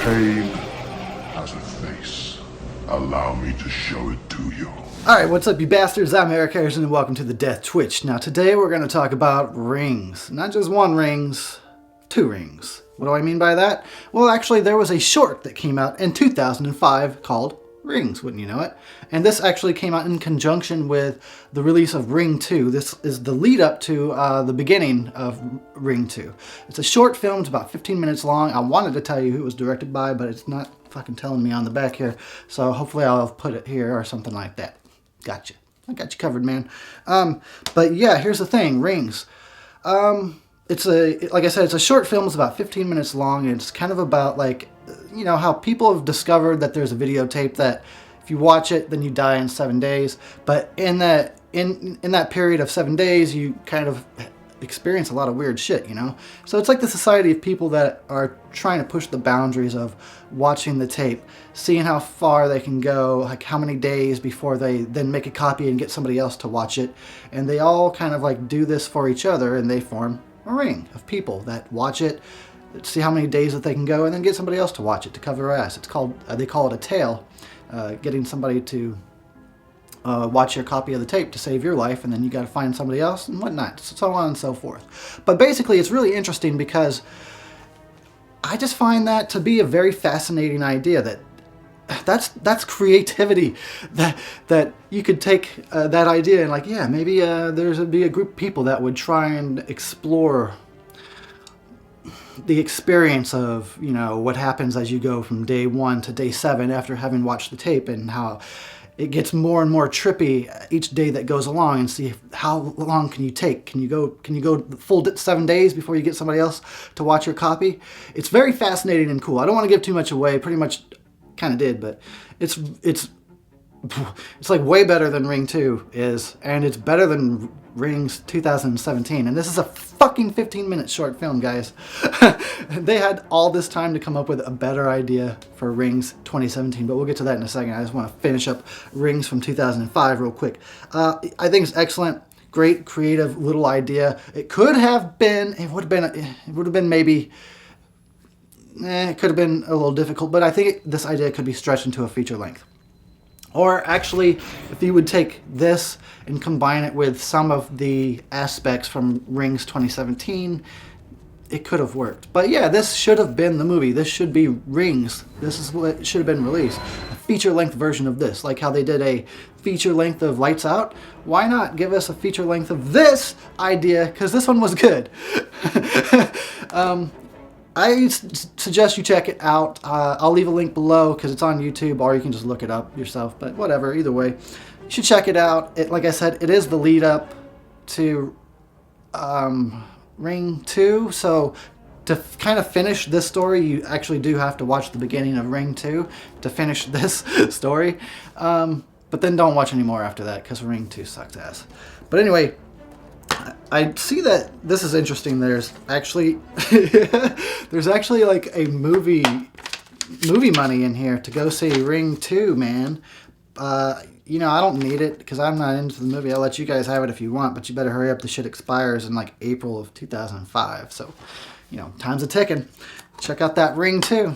Pain has a face. Allow me to show it to you. Alright, what's up you bastards? I'm Eric Harrison and welcome to the Death Twitch. Now today we're going to talk about rings. Not just one rings, two rings. What do I mean by that? Well, actually there was a short that came out in 2005 called Rings, wouldn't you know it? And this actually came out in conjunction with the release of Ring 2. This is the lead up to the beginning of Ring 2. It's a short film, it's about 15 minutes long. I wanted to tell you who it was directed by, but it's not fucking telling me on the back here. So hopefully I'll put it here or something like that. Gotcha. I got you covered, man. But yeah, here's the thing, Rings. Like I said, it's a short film. It's about 15 minutes long, and it's kind of about like, you know, how people have discovered that there's a videotape that if you watch it, then you die in 7 days. But in that period of 7 days, you kind of experience a lot of weird shit, you know? So it's like the society of people that are trying to push the boundaries of watching the tape, seeing how far they can go, like how many days before they then make a copy and get somebody else to watch it. And they all kind of like do this for each other, and they form a ring of people that watch it, see how many days that they can go, and then get somebody else to watch it to cover their ass. It's called, they call it a tail, getting somebody to watch your copy of the tape to save your life, and then you got to find somebody else and whatnot, so on and so forth. But basically, it's really interesting because I just find that to be a very fascinating idea. That's creativity. That you could take that idea and like, yeah, maybe there'd be a group of people that would try and explore the experience of, you know, what happens as you go from day 1 to day 7 after having watched the tape, and how it gets more and more trippy each day that goes along, and see how long can you take. Can you go the full 7 days before you get somebody else to watch your copy? It's very fascinating and cool. I don't want to give too much away. Pretty much kind of did, but it's like way better than Ring 2 is, and it's better than Rings 2017, and this is a fucking 15-minute short film, guys. They had all this time to come up with a better idea for Rings 2017, but we'll get to that in a second. I just want to finish up Rings from 2005 real quick. I think it's excellent, great, creative little idea. It could have been, it would have been maybe, it could have been a little difficult, but I think this idea could be stretched into a feature length. Or actually, if you would take this and combine it with some of the aspects from Rings 2017, it could have worked. But yeah, this should have been the movie. This should be Rings. This is what should have been released. A feature-length version of this. Like how they did a feature-length of Lights Out. Why not give us a feature-length of this idea? Because this one was good. I suggest you check it out. I'll leave a link below because it's on YouTube, or you can just look it up yourself. But whatever, either way, you should check it out. Like I said, it is the lead up to Ring 2. So to kind of finish this story, you actually do have to watch the beginning of Ring 2 to finish this story. But then don't watch any more after that because Ring 2 sucks ass. But anyway, I see that this is interesting. There's actually like a movie money in here to go see Ring 2, man. You know, I don't need it because I'm not into the movie. I'll let you guys have it if you want, but you better hurry up. The shit expires in like April of 2005. So, you know, time's a ticking. Check out that Ring 2.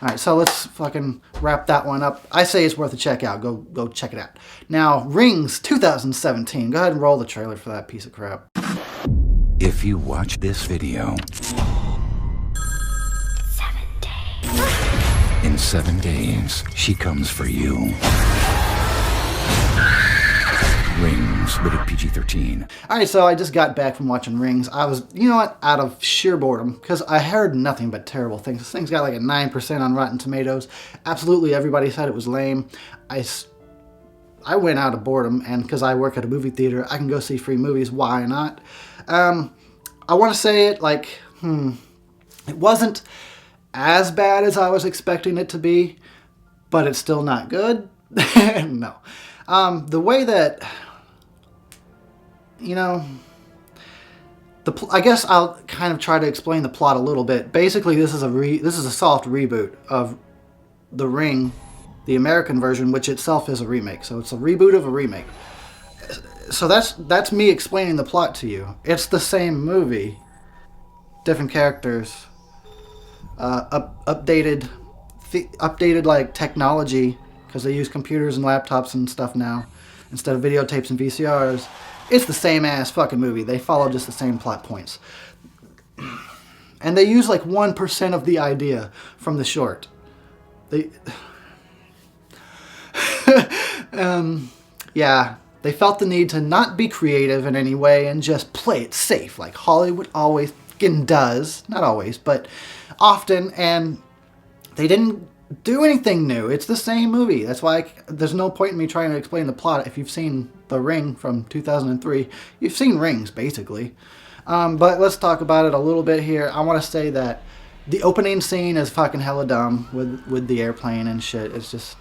Alright, so let's fucking wrap that one up. I say it's worth a check out. Go check it out. Now, Rings 2017. Go ahead and roll the trailer for that piece of crap. If you watch this video 7 days. in 7 days, she comes for you. Rings, rated PG-13. Alright, so I just got back from watching Rings. I was, you know what, out of sheer boredom, because I heard nothing but terrible things. This thing's got like a 9% on Rotten Tomatoes. Absolutely everybody said it was lame. I went out of boredom, and because I work at a movie theater, I can go see free movies. Why not? I want to say it like, it wasn't as bad as I was expecting it to be, but it's still not good. No. The way that, you know, I guess I'll kind of try to explain the plot a little bit. Basically, this is a soft reboot of The Ring, the American version, which itself is a remake. So it's a reboot of a remake. So that's me explaining the plot to you. It's the same movie, different characters, updated like technology, because they use computers and laptops and stuff now instead of videotapes and VCRs. It's the same ass fucking movie. They follow just the same plot points. And they use like 1% of the idea from the short. Yeah, they felt the need to not be creative in any way and just play it safe, like Hollywood always fucking does. Not always, but often. And they didn't do anything new. It's the same movie. That's why there's no point in me trying to explain the plot. If you've seen The Ring from 2003, you've seen Rings, basically. But let's talk about it a little bit here. I want to say that the opening scene is fucking hella dumb with the airplane and shit. It's just,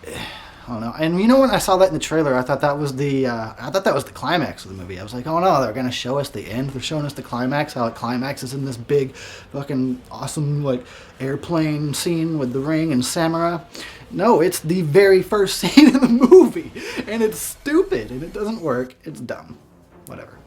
I don't know. And you know, when I saw that in the trailer, I thought that was the climax of the movie. I was like, oh no, they're gonna show us the end. They're showing us the climax. How it climaxes in this big, fucking awesome like airplane scene with the ring and Samara. No, it's the very first scene in the movie, and it's stupid and it doesn't work. It's dumb. Whatever.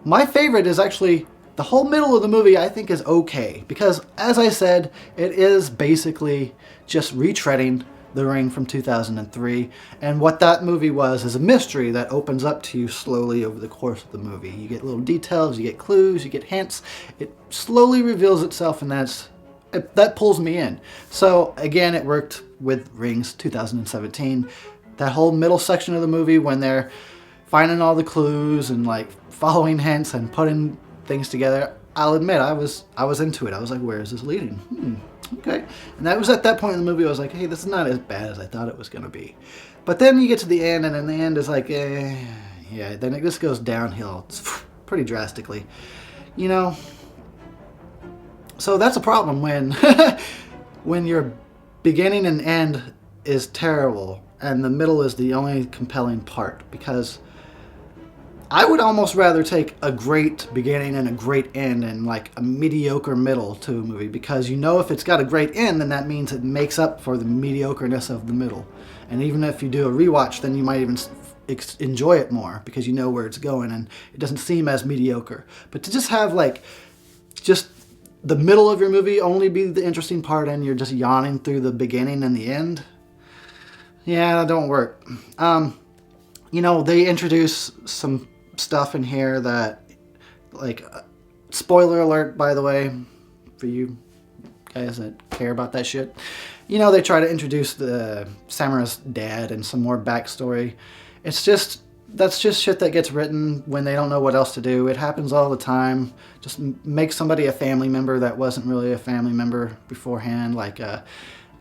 My favorite is actually the whole middle of the movie. I think is okay because, as I said, it is basically just retreading The Ring from 2003, and what that movie was is a mystery that opens up to you slowly over the course of the movie. You get little details, you get clues, you get hints. It slowly reveals itself, and that pulls me in. So again, it worked with Rings 2017. That whole middle section of the movie when they're finding all the clues and like following hints and putting things together, I'll admit I was into it. I was like, where is this leading? Okay. And that was at that point in the movie I was like, hey, this is not as bad as I thought it was going to be. But then you get to the end, and in the end it's like, yeah, then it just goes downhill pretty drastically. You know? So that's a problem when when your beginning and end is terrible and the middle is the only compelling part, because I would almost rather take a great beginning and a great end and like a mediocre middle to a movie, because you know if it's got a great end, then that means it makes up for the mediocreness of the middle. And even if you do a rewatch, then you might even enjoy it more because you know where it's going and it doesn't seem as mediocre. But to just have like just the middle of your movie only be the interesting part and you're just yawning through the beginning and the end, yeah, that don't work. You know, they introduce some stuff in here that, like, spoiler alert, by the way, for you guys that care about that shit. You know, they try to introduce the Samara's dad and some more backstory. That's just shit that gets written when they don't know what else to do. It happens all the time. Just make somebody a family member that wasn't really a family member beforehand, like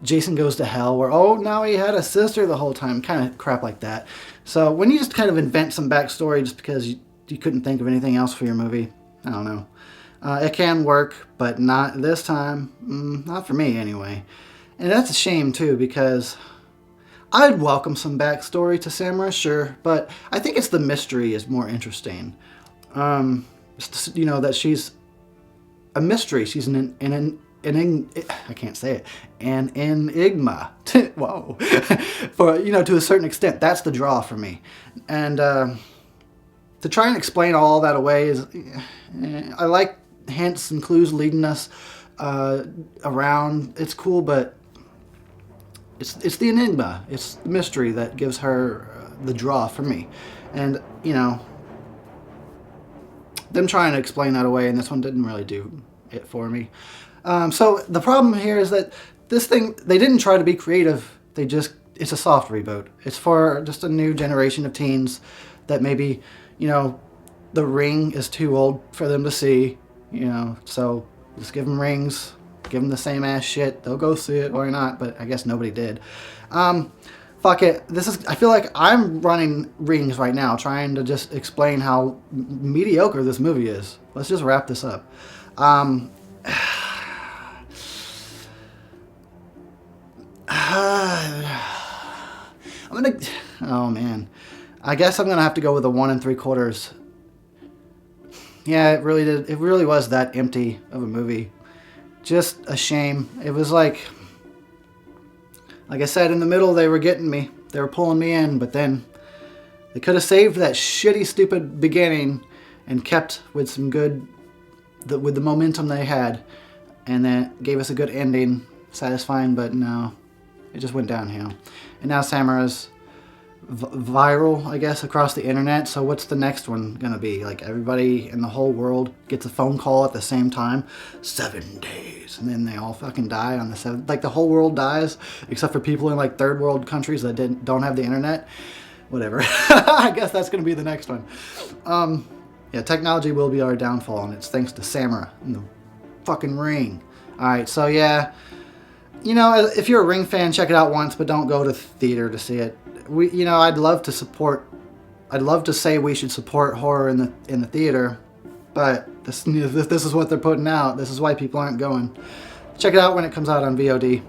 Jason Goes to Hell, where, oh, now he had a sister the whole time, kind of crap like that. So when you just kind of invent some backstory just because you couldn't think of anything else for your movie, I don't know. It can work, but not this time. Not for me, anyway. And that's a shame, too, because I'd welcome some backstory to Samara, sure, but I think it's the mystery is more interesting. You know, that she's a mystery. She's I can't say it. An enigma. Whoa. For, you know, to a certain extent, that's the draw for me. And to try and explain all that away is, I like hints and clues leading us around. It's cool, but it's the enigma. It's the mystery that gives her the draw for me. And, you know, them trying to explain that away, and this one didn't really do it for me. So the problem here is that this thing, they didn't try to be creative. It's a soft reboot. It's for just a new generation of teens that maybe, you know, The Ring is too old for them to see, you know, so just give them Rings, give them the same ass shit. They'll go see it or not, but I guess nobody did. Fuck it. I feel like I'm running Rings right now, trying to just explain how mediocre this movie is. Let's just wrap this up. Oh man, I guess I'm gonna have to go with a 1 3/4. Yeah, it really was that empty of a movie. Just a shame. It was like I said, in the middle they were getting me. They were pulling me in, but then they could have saved that shitty, stupid beginning and kept with some good with the momentum they had, and then gave us a good ending, satisfying, but no, it just went downhill. And now Samara's viral, I guess, across the internet. So what's the next one gonna be? Like, everybody in the whole world gets a phone call at the same time, 7 days, and then they all fucking die on the 7th. Like, the whole world dies except for people in like third world countries that don't have the internet. Whatever. I guess that's gonna be the next one. Yeah, technology will be our downfall, and it's thanks to Samara and the fucking Ring. All right, so yeah, you know, if you're a Ring fan, check it out once, but don't go to theater to see it. You know, I'd love to say we should support horror in the theater, but this is what they're putting out. This is why people aren't going. Check it out when it comes out on VOD.